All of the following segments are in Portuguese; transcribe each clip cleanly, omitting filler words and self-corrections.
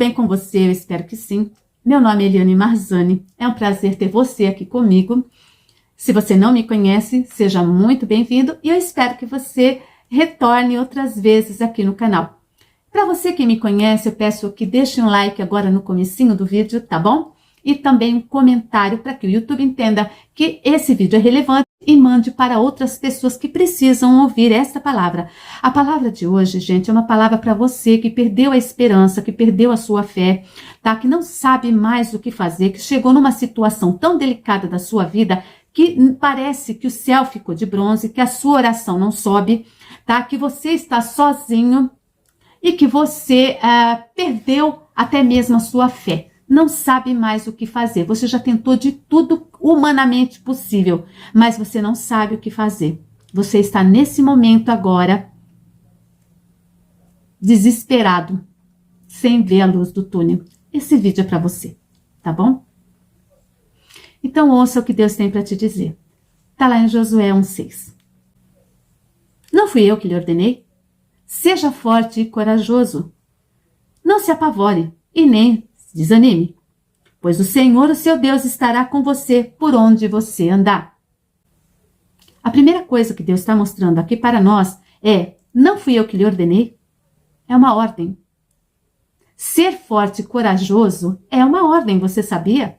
bem com você? Eu espero que sim. Meu nome é Eliane Marzani. É um prazer ter você aqui comigo. Se você não me conhece, seja muito bem-vindo e eu espero que você retorne outras vezes aqui no canal. Para você que me conhece, eu peço que deixe um like agora no comecinho do vídeo, tá bom? E também um comentário para que o YouTube entenda que esse vídeo é relevante e mande para outras pessoas que precisam ouvir esta palavra. A palavra de hoje, gente, é uma palavra para você que perdeu a esperança, que perdeu a sua fé, tá? Que não sabe mais o que fazer, que chegou numa situação tão delicada da sua vida que parece que o céu ficou de bronze, que a sua oração não sobe, tá? Que você está sozinho e que você perdeu até mesmo a sua fé. Não sabe mais o que fazer. Você já tentou de tudo humanamente possível, mas você não sabe o que fazer. Você está nesse momento agora desesperado, sem ver a luz do túnel. Esse vídeo é para você, tá bom? Então ouça o que Deus tem para te dizer. Está lá em Josué 1:6. Não fui eu que lhe ordenei? Seja forte e corajoso. Não se apavore e nem se desanime, pois o Senhor, o seu Deus, estará com você por onde você andar. A primeira coisa que Deus está mostrando aqui para nós é: não fui eu que lhe ordenei? É uma ordem. Ser forte e corajoso é uma ordem, você sabia?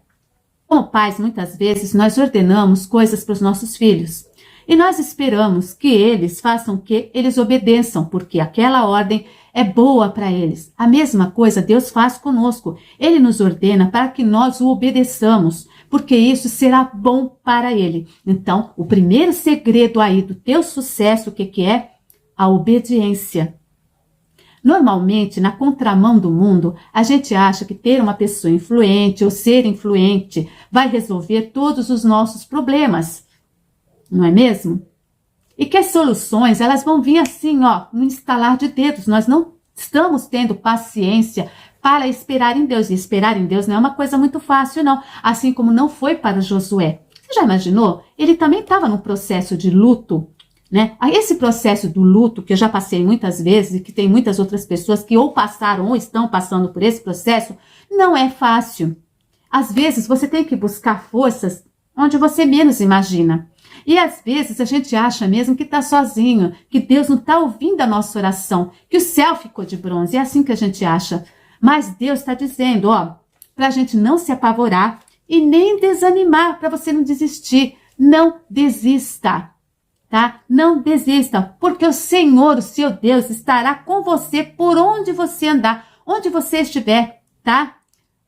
Como pais, muitas vezes nós ordenamos coisas para os nossos filhos e nós esperamos que eles façam o que eles obedeçam, porque aquela ordem é boa para eles. A mesma coisa Deus faz conosco. Ele nos ordena para que nós o obedeçamos, porque isso será bom para ele. Então, o primeiro segredo aí do teu sucesso, o que é? A obediência. Normalmente, na contramão do mundo, a gente acha que ter uma pessoa influente ou ser influente vai resolver todos os nossos problemas. Não é mesmo? E que as soluções, elas vão vir assim, ó, no estalar de dedos. Nós não estamos tendo paciência para esperar em Deus. E esperar em Deus não é uma coisa muito fácil, não. Assim como não foi para Josué. Você já imaginou? Ele também estava num processo de luto, né? Esse processo do luto, que eu já passei muitas vezes, e que tem muitas outras pessoas que ou passaram ou estão passando por esse processo, não é fácil. Às vezes você tem que buscar forças onde você menos imagina. E às vezes a gente acha mesmo que está sozinho, que Deus não está ouvindo a nossa oração, que o céu ficou de bronze. É assim que a gente acha. Mas Deus está dizendo, ó, para a gente não se apavorar e nem desanimar, para você não desistir. Não desista, tá? Não desista, porque o Senhor, o seu Deus, estará com você por onde você andar, onde você estiver, tá?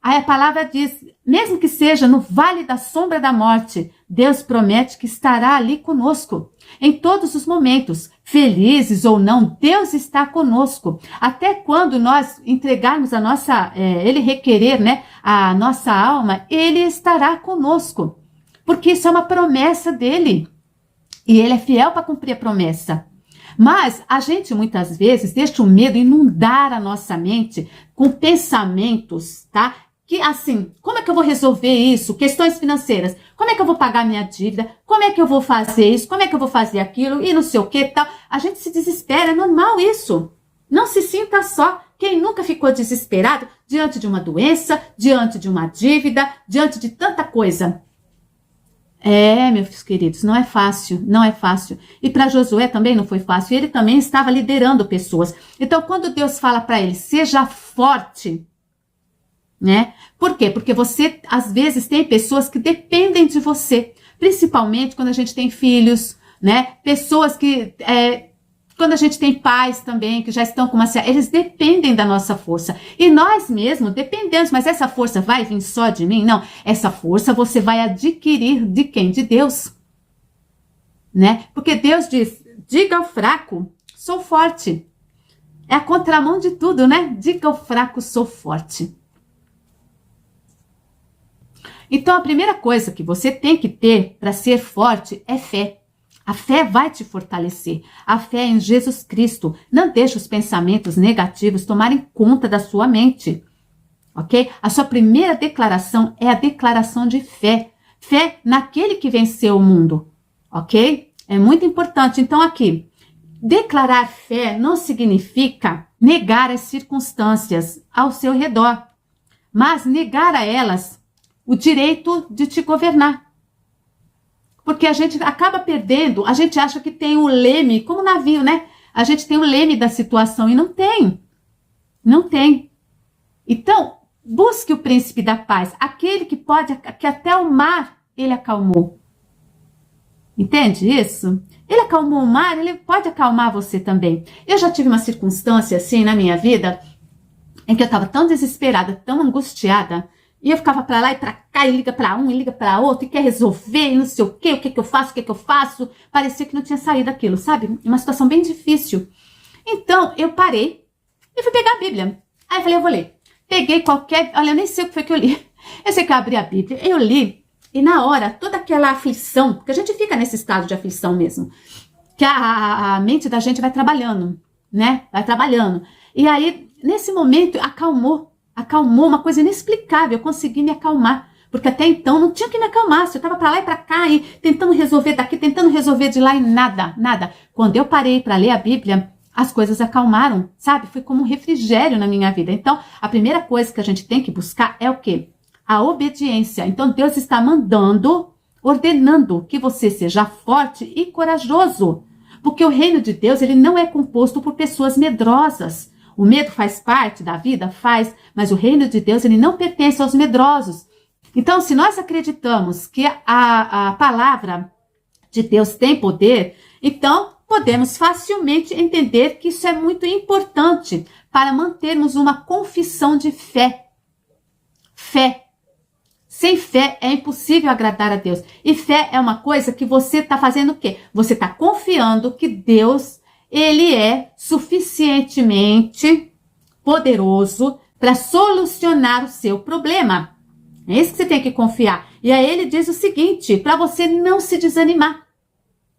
Aí a palavra diz, mesmo que seja no vale da sombra da morte, Deus promete que estará ali conosco. Em todos os momentos, felizes ou não, Deus está conosco. Até quando nós entregarmos a nossa, Ele requerer, né, a nossa alma, Ele estará conosco. Porque isso é uma promessa dEle. E Ele é fiel para cumprir a promessa. Mas a gente muitas vezes deixa o medo inundar a nossa mente com pensamentos, tá? Que assim, como é que eu vou resolver isso? Questões financeiras. Como é que eu vou pagar minha dívida? Como é que eu vou fazer isso? Como é que eu vou fazer aquilo? E não sei o que tal. A gente se desespera, é normal isso. Não se sinta só. Quem nunca ficou desesperado diante de uma doença, diante de uma dívida, diante de tanta coisa? Meus queridos, não é fácil, não é fácil. E para Josué também não foi fácil. Ele também estava liderando pessoas. Então, quando Deus fala para ele, seja forte, né? Por quê? Porque você, às vezes, tem pessoas que dependem de você, principalmente quando a gente tem filhos, né? Pessoas que, quando a gente tem pais também, que já estão com uma... Eles dependem da nossa força. E nós mesmos dependemos, mas essa força vai vir só de mim? Não. Essa força você vai adquirir de quem? De Deus. Né? Porque Deus diz, diga ao fraco, sou forte. É a contramão de tudo, né? Diga ao fraco, sou forte. Então, a primeira coisa que você tem que ter para ser forte é fé. A fé vai te fortalecer. A fé em Jesus Cristo. Não deixe os pensamentos negativos tomarem conta da sua mente. Ok? A sua primeira declaração é a declaração de fé. Fé naquele que venceu o mundo. Ok? É muito importante. Então, aqui, declarar fé não significa negar as circunstâncias ao seu redor, mas negar a elas o direito de te governar. Porque a gente acaba perdendo, a gente acha que tem o leme, como navio, né? A gente tem o leme da situação e não tem. Não tem. Então, busque o príncipe da paz, aquele que até o mar ele acalmou. Entende isso? Ele acalmou o mar, ele pode acalmar você também. Eu já tive uma circunstância assim na minha vida, em que eu estava tão desesperada, tão angustiada, e eu ficava para lá e para cá, e liga para um, e liga para outro, e quer resolver, e não sei o que eu faço, o que eu faço. Parecia que não tinha saído daquilo, sabe? Uma situação bem difícil. Então, eu parei e fui pegar a Bíblia. Aí eu falei, eu vou ler. Peguei olha, eu nem sei o que foi que eu li. Eu sei que eu abri a Bíblia, eu li, e na hora, toda aquela aflição, porque a gente fica nesse estado de aflição mesmo, que a mente da gente vai trabalhando, né? Vai trabalhando. E aí, nesse momento, acalmou uma coisa inexplicável, eu consegui me acalmar, porque até então não tinha que me acalmar, eu estava para lá e para cá, e tentando resolver daqui, tentando resolver de lá, e nada. Quando eu parei para ler a Bíblia, as coisas acalmaram, sabe? Foi como um refrigério na minha vida. Então, a primeira coisa que a gente tem que buscar é o quê? A obediência. Então, Deus está ordenando que você seja forte e corajoso, porque o reino de Deus, ele não é composto por pessoas medrosas. O medo faz parte da vida? Faz, mas o reino de Deus, ele não pertence aos medrosos. Então, se nós acreditamos que a palavra de Deus tem poder, então podemos facilmente entender que isso é muito importante para mantermos uma confissão de fé. Fé. Sem fé é impossível agradar a Deus. E fé é uma coisa que você está fazendo o quê? Você está confiando que Deus, ele é suficientemente poderoso para solucionar o seu problema. É isso que você tem que confiar. E aí ele diz o seguinte, para você não se desanimar,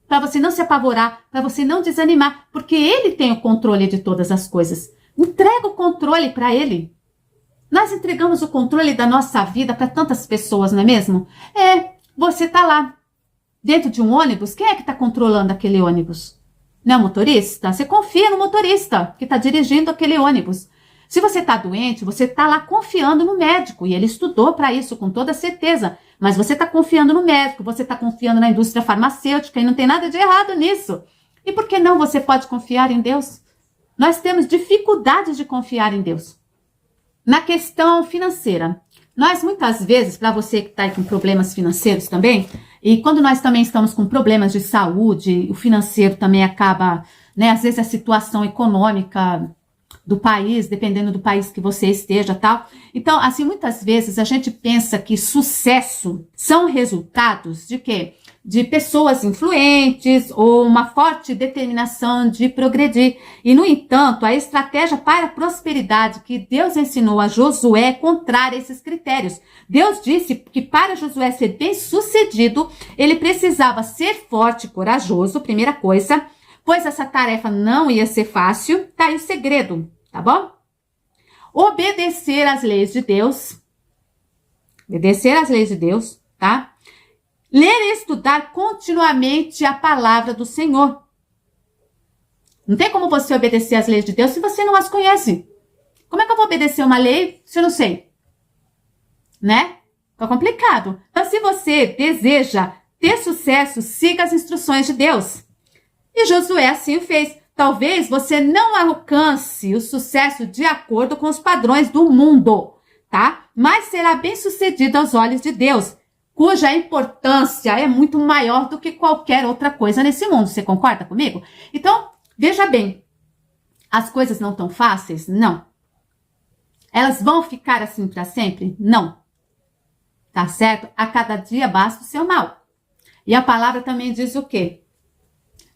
para você não se apavorar, para você não desanimar, porque ele tem o controle de todas as coisas. Entrega o controle para ele. Nós entregamos o controle da nossa vida para tantas pessoas, não é mesmo? Você está lá, dentro de um ônibus, quem é que está controlando aquele ônibus? Não é o motorista? Você confia no motorista que está dirigindo aquele ônibus. Se você está doente, você está lá confiando no médico, e ele estudou para isso com toda certeza, mas você está confiando no médico, você está confiando na indústria farmacêutica, e não tem nada de errado nisso. E por que não você pode confiar em Deus? Nós temos dificuldades de confiar em Deus. Na questão financeira, nós muitas vezes, para você que está aí com problemas financeiros também, e quando nós também estamos com problemas de saúde, o financeiro também acaba, né, às vezes a situação econômica do país, dependendo do país que você esteja, tal. Então, assim, muitas vezes a gente pensa que sucesso são resultados de quê? De pessoas influentes ou uma forte determinação de progredir. E, no entanto, a estratégia para a prosperidade que Deus ensinou a Josué é contrária a esses critérios. Deus disse que para Josué ser bem-sucedido, ele precisava ser forte e corajoso, primeira coisa, pois essa tarefa não ia ser fácil. Tá aí o segredo, tá bom? Obedecer às leis de Deus. Obedecer às leis de Deus, tá? Ler e estudar continuamente a palavra do Senhor. Não tem como você obedecer às leis de Deus se você não as conhece. Como é que eu vou obedecer uma lei se eu não sei? Né? Tá complicado. Então, se você deseja ter sucesso, siga as instruções de Deus. E Josué assim o fez. Talvez você não alcance o sucesso de acordo com os padrões do mundo, tá? Mas será bem-sucedido aos olhos de Deus, cuja importância é muito maior do que qualquer outra coisa nesse mundo. Você concorda comigo? Então, veja bem, as coisas não estão fáceis? Não. Elas vão ficar assim para sempre? Não. Tá certo? A cada dia basta o seu mal. E a palavra também diz o quê?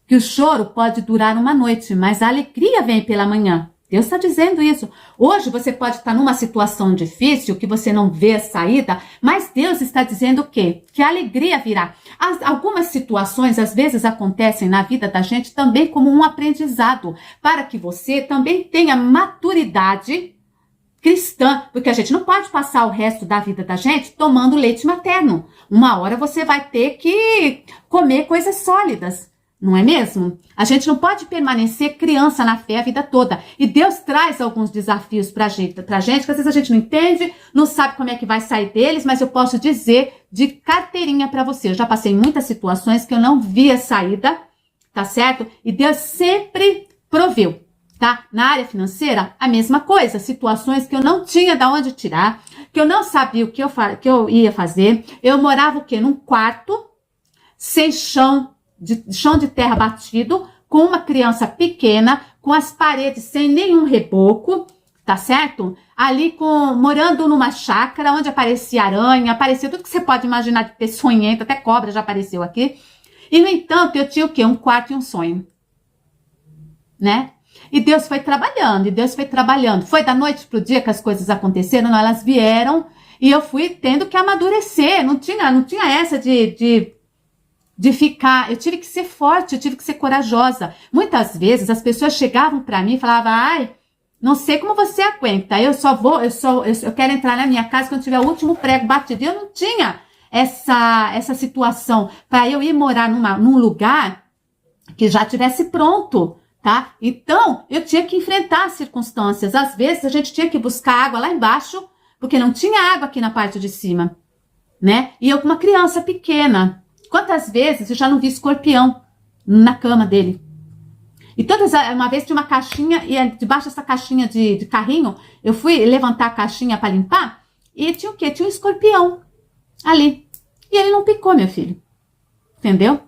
Que o choro pode durar uma noite, mas a alegria vem pela manhã. Deus está dizendo isso. Hoje você pode estar numa situação difícil, que você não vê a saída, mas Deus está dizendo o quê? Que a alegria virá. Algumas situações, às vezes, acontecem na vida da gente também como um aprendizado, para que você também tenha maturidade cristã, porque a gente não pode passar o resto da vida da gente tomando leite materno. Uma hora você vai ter que comer coisas sólidas. Não é mesmo? A gente não pode permanecer criança na fé a vida toda. E Deus traz alguns desafios pra gente, que às vezes a gente não entende, não sabe como é que vai sair deles, mas eu posso dizer de carteirinha pra você. Eu já passei muitas situações que eu não via saída, tá certo? E Deus sempre proveu, tá? Na área financeira, a mesma coisa. Situações que eu não tinha de onde tirar, que eu não sabia o que eu ia fazer. Eu morava o quê? Num quarto, sem chão de terra batido, com uma criança pequena, com as paredes sem nenhum reboco, tá certo? Ali morando numa chácara, onde aparecia aranha, aparecia tudo que você pode imaginar de peçonhento, até cobra já apareceu aqui. E, no entanto, eu tinha o quê? Um quarto e um sonho, né? E Deus foi trabalhando, Foi da noite pro dia que as coisas aconteceram, não, elas vieram, e eu fui tendo que amadurecer, não tinha essa de ficar, eu tive que ser forte, eu tive que ser corajosa. Muitas vezes as pessoas chegavam para mim e falavam, ai, não sei como você aguenta, eu quero entrar na minha casa quando tiver o último prego batido. Eu não tinha essa situação para eu ir morar num lugar que já tivesse pronto, tá? Então, eu tinha que enfrentar as circunstâncias. Às vezes a gente tinha que buscar água lá embaixo, porque não tinha água aqui na parte de cima, né? E eu com uma criança pequena, quantas vezes eu já não vi escorpião na cama dele? E uma vez tinha uma caixinha, e debaixo dessa caixinha de carrinho, eu fui levantar a caixinha para limpar, e tinha o quê? Tinha um escorpião ali. E ele não picou, meu filho. Entendeu?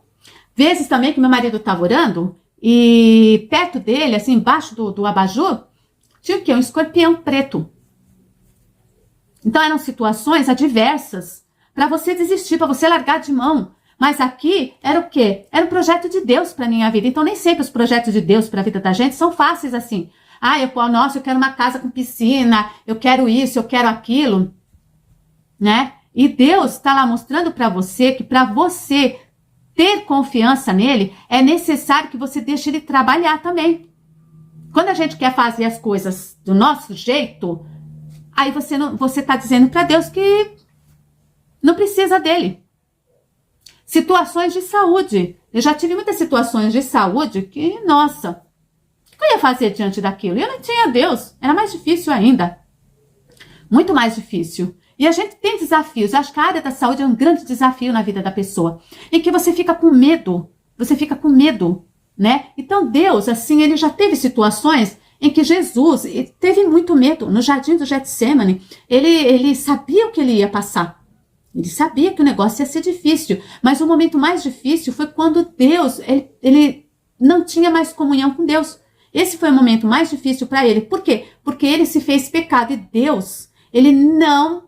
Vezes também que meu marido estava orando, e perto dele, assim, embaixo do abajur, tinha o quê? Um escorpião preto. Então eram situações adversas para você desistir, para você largar de mão. Mas aqui era o quê? Era um projeto de Deus para minha vida. Então nem sempre os projetos de Deus para a vida da gente são fáceis assim. Ah, eu quero uma casa com piscina, eu quero isso, eu quero aquilo, né? E Deus está lá mostrando para você que para você ter confiança nele, é necessário que você deixe ele trabalhar também. Quando a gente quer fazer as coisas do nosso jeito, aí você está dizendo para Deus que não precisa dele. Situações de saúde. Eu já tive muitas situações de saúde que, nossa, o que eu ia fazer diante daquilo? Eu não tinha Deus. Era mais difícil ainda. Muito mais difícil. E a gente tem desafios. Eu acho que a área da saúde é um grande desafio na vida da pessoa. Em que você fica com medo. Você fica com medo, né? Então Deus, assim, ele já teve situações em que Jesus teve muito medo. No jardim do Getsemane, ele sabia o que ele ia passar. Ele sabia que o negócio ia ser difícil, mas o momento mais difícil foi quando Deus, ele não tinha mais comunhão com Deus. Esse foi o momento mais difícil para ele. Por quê? Porque ele se fez pecado e Deus, ele não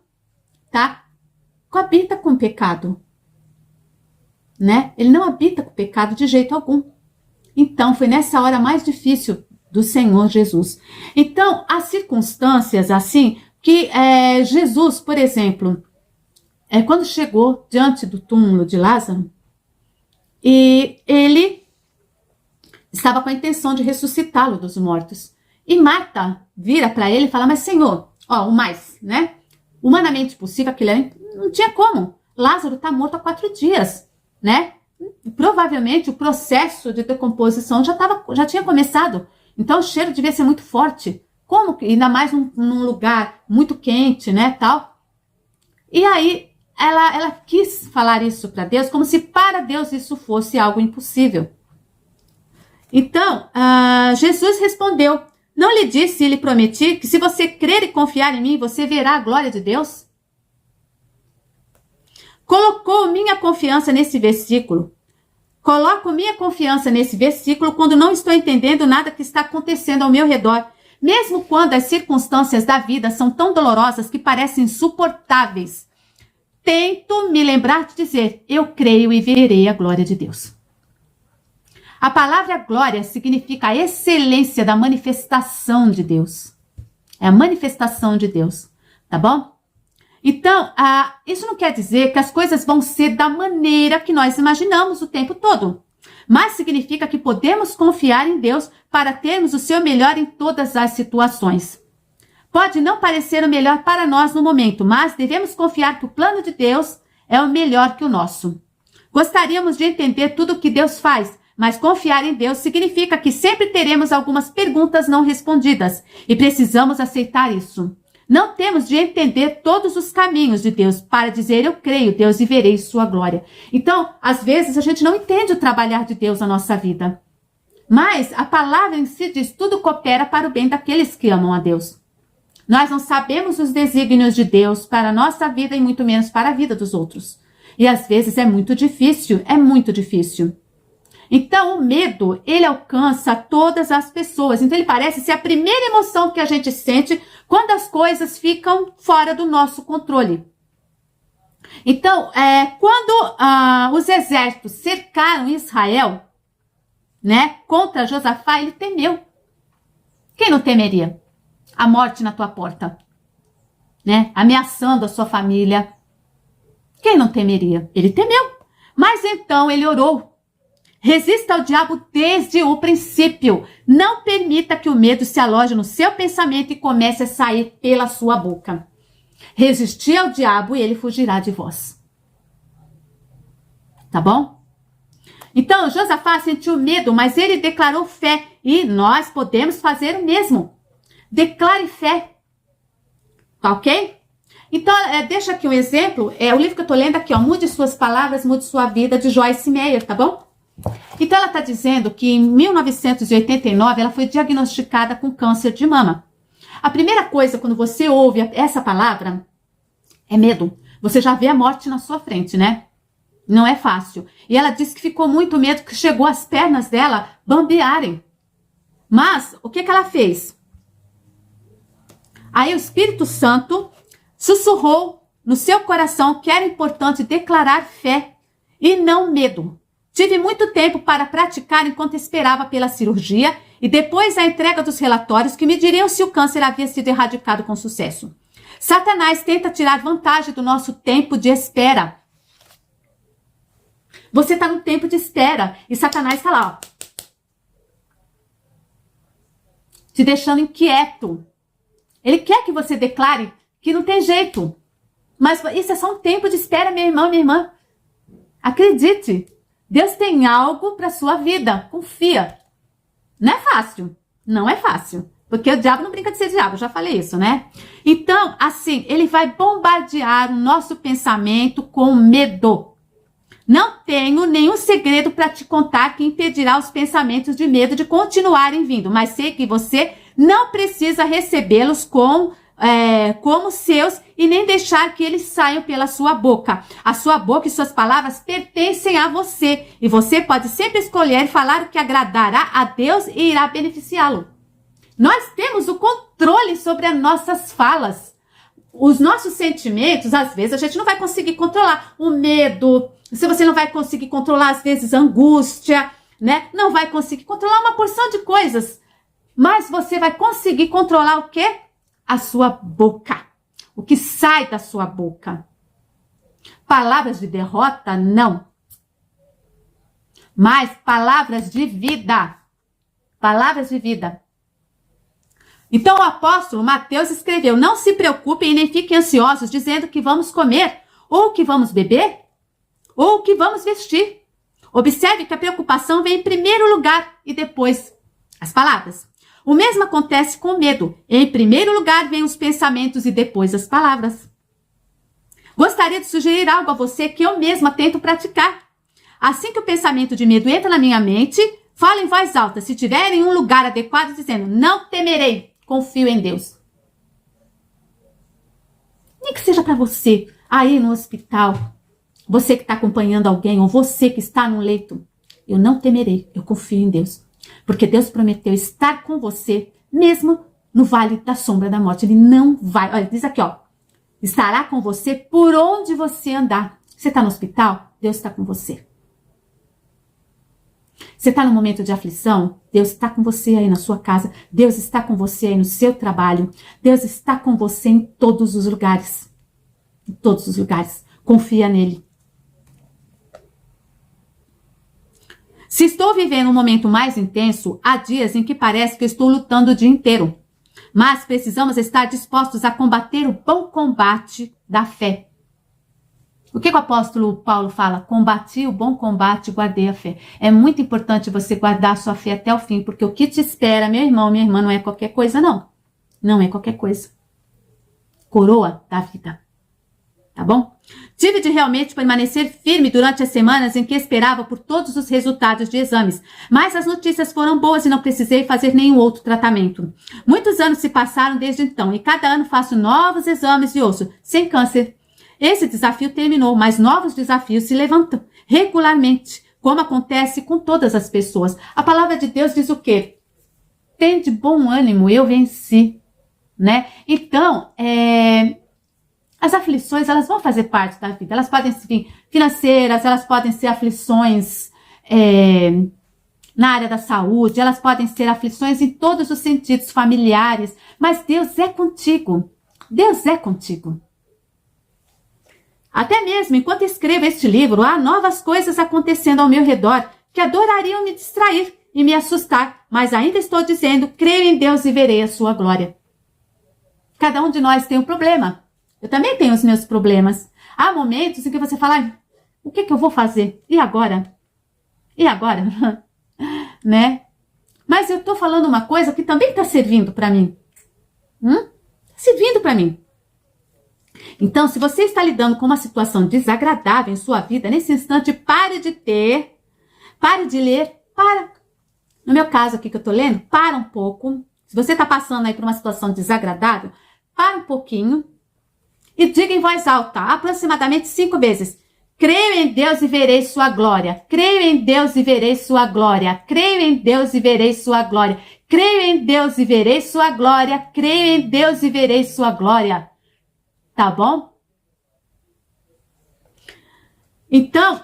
coabita com o pecado, né? Ele não habita com o pecado de jeito algum. Então, foi nessa hora mais difícil do Senhor Jesus. Então, há circunstâncias assim que Jesus, por exemplo, quando chegou diante do túmulo de Lázaro, e ele estava com a intenção de ressuscitá-lo dos mortos. E Marta vira para ele e fala, mas Senhor, o mais, né? Humanamente possível, aquilo não tinha como. Lázaro está morto há 4 dias, né? Provavelmente o processo de decomposição já tinha começado. Então o cheiro devia ser muito forte. Como? Ainda mais num lugar muito quente, né, tal. E aí, ela quis falar isso para Deus, como se para Deus isso fosse algo impossível. Então, Jesus respondeu, não lhe disse e lhe prometi que se você crer e confiar em mim, você verá a glória de Deus? Colocou minha confiança nesse versículo. Coloco minha confiança nesse versículo quando não estou entendendo nada que está acontecendo ao meu redor. Mesmo quando as circunstâncias da vida são tão dolorosas que parecem insuportáveis, tento me lembrar de dizer, eu creio e verei a glória de Deus. A palavra glória significa a excelência da manifestação de Deus. É a manifestação de Deus, tá bom? Então, isso não quer dizer que as coisas vão ser da maneira que nós imaginamos o tempo todo. Mas significa que podemos confiar em Deus para termos o seu melhor em todas as situações. Pode não parecer o melhor para nós no momento, mas devemos confiar que o plano de Deus é o melhor que o nosso. Gostaríamos de entender tudo o que Deus faz, Mas confiar em Deus significa que sempre teremos algumas perguntas não respondidas e precisamos aceitar isso. Não temos de entender todos os caminhos de Deus para dizer eu creio, Deus, e verei sua glória. Então, às vezes a gente não entende o trabalhar de Deus na nossa vida. Mas a palavra em si diz, tudo coopera para o bem daqueles que amam a Deus. Nós não sabemos os desígnios de Deus para a nossa vida e muito menos para a vida dos outros. E às vezes é muito difícil, Então o medo, ele alcança todas as pessoas. Então ele parece ser a primeira emoção que a gente sente quando as coisas ficam fora do nosso controle. Então, quando os exércitos cercaram Israel, né, contra Josafá, ele temeu. Quem não temeria? A morte na tua porta, né? Ameaçando a sua família. Quem não temeria? Ele temeu. Mas então ele orou. Resista ao diabo desde o princípio. Não permita que o medo se aloje no seu pensamento e comece a sair pela sua boca. Resistir ao diabo e ele fugirá de vós. Tá bom? Então, Josafá sentiu medo, mas ele declarou fé. E nós podemos fazer o mesmo. Declare fé. Tá ok? Então, deixa aqui um exemplo. O livro que eu tô lendo aqui, ó. Mude suas palavras, mude sua vida, de Joyce Meyer, tá bom? Então, ela tá dizendo que em 1989, ela foi diagnosticada com câncer de mama. A primeira coisa, quando você ouve essa palavra, é medo. Você já vê a morte na sua frente, né? Não é fácil. E ela disse que ficou muito medo, que chegou as pernas dela bambearem. Mas, o que ela fez? Aí o Espírito Santo sussurrou no seu coração que era importante declarar fé e não medo. Tive muito tempo para praticar enquanto esperava pela cirurgia e depois a entrega dos relatórios que me diriam se o câncer havia sido erradicado com sucesso. Satanás tenta tirar vantagem do nosso tempo de espera. Você está no tempo de espera e Satanás está lá, ó, te deixando inquieto. Ele quer que você declare que não tem jeito. Mas isso é só um tempo de espera, meu irmão, minha irmã. Acredite. Deus tem algo para sua vida. Confia. Não é fácil. Não é fácil. Porque o diabo não brinca de ser diabo. Eu já falei isso, né? Então, assim, ele vai bombardear o nosso pensamento com medo. Não tenho nenhum segredo para te contar que impedirá os pensamentos de medo de continuarem vindo. Mas sei que você não precisa recebê-los como seus e nem deixar que eles saiam pela sua boca. A sua boca e suas palavras pertencem a você. E você pode sempre escolher falar o que agradará a Deus e irá beneficiá-lo. Nós temos o controle sobre as nossas falas. Os nossos sentimentos, às vezes, a gente não vai conseguir controlar. O medo, se você não vai conseguir controlar, às vezes, a angústia, né? Não vai conseguir controlar uma porção de coisas. Mas você vai conseguir controlar o quê? A sua boca. O que sai da sua boca. Palavras de derrota, não. Mas palavras de vida. Palavras de vida. Então o apóstolo Mateus escreveu, não se preocupem e nem fiquem ansiosos dizendo que vamos comer, ou que vamos beber, ou que vamos vestir. Observe que a preocupação vem em primeiro lugar e depois as palavras. O mesmo acontece com o medo. Em primeiro lugar vem os pensamentos e depois as palavras. Gostaria de sugerir algo a você que eu mesma tento praticar. Assim que o pensamento de medo entra na minha mente, falo em voz alta, se tiver em um lugar adequado, dizendo, não temerei, confio em Deus. Nem que seja para você, aí no hospital, você que está acompanhando alguém, ou você que está no leito, eu não temerei, eu confio em Deus. Porque Deus prometeu estar com você, mesmo no vale da sombra da morte. Ele não vai, olha, diz aqui, ó, estará com você por onde você andar. Você está no hospital? Deus está com você. Você está no momento de aflição? Deus está com você aí na sua casa. Deus está com você aí no seu trabalho. Deus está com você em todos os lugares. Em todos os lugares. Confia nele. Se estou vivendo um momento mais intenso, há dias em que parece que estou lutando o dia inteiro. Mas precisamos estar dispostos a combater o bom combate da fé. O que o apóstolo Paulo fala? Combati o bom combate, guardei a fé. É muito importante você guardar a sua fé até o fim, porque o que te espera, meu irmão, minha irmã, não é qualquer coisa, não. Não é qualquer coisa. Coroa da vida. Tá bom? Tive de realmente permanecer firme durante as semanas em que esperava por todos os resultados de exames, mas as notícias foram boas e não precisei fazer nenhum outro tratamento. Muitos anos se passaram desde então e cada ano faço novos exames de osso, sem câncer. Esse desafio terminou, mas novos desafios se levantam regularmente, como acontece com todas as pessoas. A palavra de Deus diz o quê? Tende bom ânimo, eu venci, né? Então, as aflições, elas vão fazer parte da vida. Elas podem ser financeiras, elas podem ser aflições na área da saúde, elas podem ser aflições em todos os sentidos, familiares, mas Deus é contigo. Deus é contigo. Até mesmo enquanto escrevo este livro, há novas coisas acontecendo ao meu redor que adorariam me distrair e me assustar, mas ainda estou dizendo, creio em Deus e verei a sua glória. Cada um de nós tem um problema. Eu também tenho os meus problemas. Há momentos em que você fala, o que eu vou fazer? E agora? E agora? Né? Mas eu estou falando uma coisa que também está servindo para mim. Servindo para mim. Então, se você está lidando com uma situação desagradável em sua vida, nesse instante, pare de ler, para. No meu caso aqui que eu estou lendo, para um pouco. Se você está passando aí por uma situação desagradável, para um pouquinho e diga em voz alta, aproximadamente 5 vezes. Creio em Deus e verei sua glória. Creio em Deus e verei sua glória. Creio em Deus e verei sua glória. Creio em Deus e verei sua glória. Creio em Deus e verei sua glória. Tá bom? Então,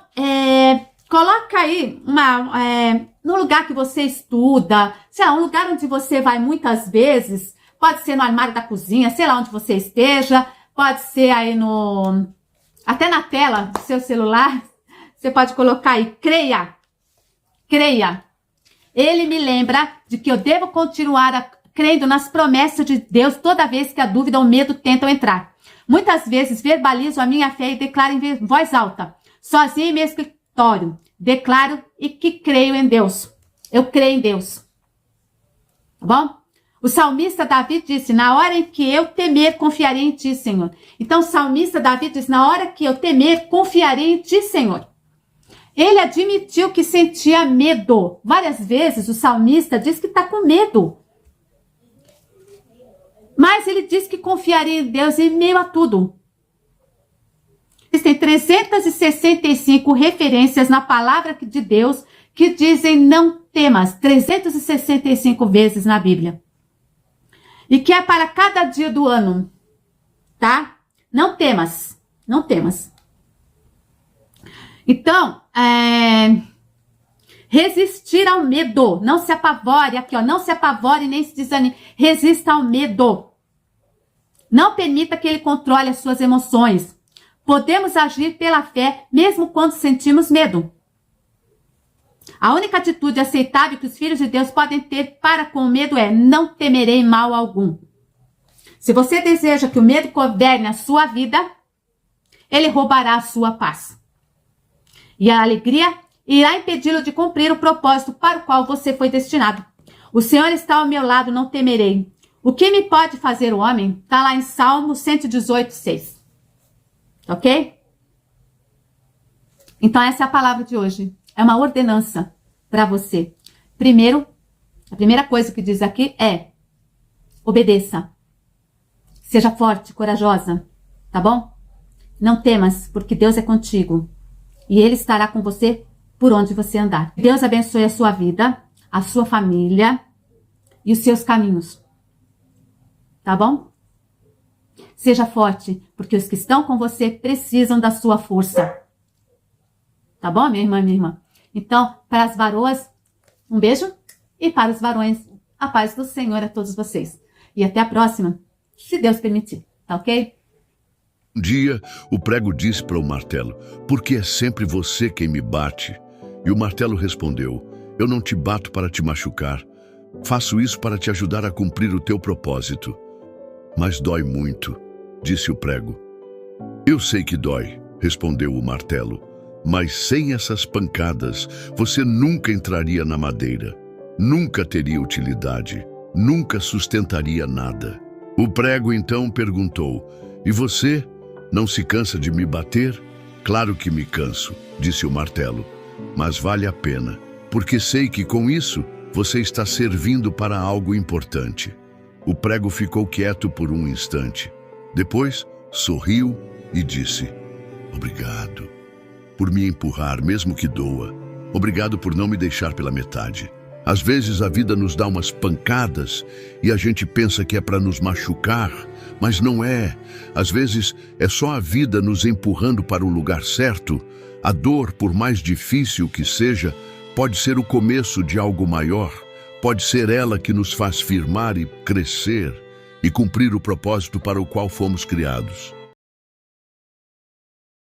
coloca aí no lugar que você estuda, sei lá, um lugar onde você vai muitas vezes, pode ser no armário da cozinha, sei lá onde você esteja, pode ser aí até na tela do seu celular, você pode colocar aí, creia. Ele me lembra de que eu devo continuar crendo nas promessas de Deus toda vez que a dúvida ou o medo tentam entrar. Muitas vezes verbalizo a minha fé e declaro em voz alta, sozinho em meu escritório. Declaro e que creio em Deus. Eu creio em Deus. Tá bom? O salmista Davi disse, na hora em que eu temer, confiarei em ti, Senhor. Então o salmista Davi disse, na hora que eu temer, confiarei em ti, Senhor. Ele admitiu que sentia medo. Várias vezes o salmista diz que está com medo. Mas ele diz que confiaria em Deus em meio a tudo. Existem 365 referências na palavra de Deus que dizem não temas. 365 vezes na Bíblia. E que é para cada dia do ano. Tá? Não temas. Não temas. Então, resistir ao medo. Não se apavore. Aqui, ó. Não se apavore nem se desanime. Resista ao medo. Não permita que ele controle as suas emoções. Podemos agir pela fé mesmo quando sentimos medo. A única atitude aceitável que os filhos de Deus podem ter para com o medo é não temerei mal algum. Se você deseja que o medo governe a sua vida, ele roubará a sua paz. E a alegria irá impedi-lo de cumprir o propósito para o qual você foi destinado. O Senhor está ao meu lado, não temerei. O que me pode fazer o homem? Está lá em Salmo 118, 6. Ok? Então essa é a palavra de hoje. É uma ordenança para você. Primeiro, a primeira coisa que diz aqui é obedeça. Seja forte, corajosa. Tá bom? Não temas, porque Deus é contigo. E Ele estará com você por onde você andar. Deus abençoe a sua vida, a sua família e os seus caminhos. Tá bom? Seja forte, porque os que estão com você precisam da sua força. Tá bom, minha irmã, minha irmã? Então, para as varoas, um beijo. E para os varões, a paz do Senhor a todos vocês. E até a próxima, se Deus permitir. Tá ok? Um dia, o prego disse para o martelo, porque é sempre você quem me bate. E o martelo respondeu, eu não te bato para te machucar. Faço isso para te ajudar a cumprir o teu propósito. Mas dói muito, disse o prego. Eu sei que dói, respondeu o martelo. Mas sem essas pancadas, você nunca entraria na madeira, nunca teria utilidade, nunca sustentaria nada. O prego então perguntou: E você? Não se cansa de me bater? Claro que me canso, disse o martelo, mas vale a pena, porque sei que com isso você está servindo para algo importante. O prego ficou quieto por um instante. Depois, sorriu e disse: Obrigado por me empurrar, mesmo que doa. Obrigado por não me deixar pela metade. Às vezes a vida nos dá umas pancadas e a gente pensa que é para nos machucar, mas não é. Às vezes é só a vida nos empurrando para o lugar certo. A dor, por mais difícil que seja, pode ser o começo de algo maior. Pode ser ela que nos faz firmar e crescer e cumprir o propósito para o qual fomos criados.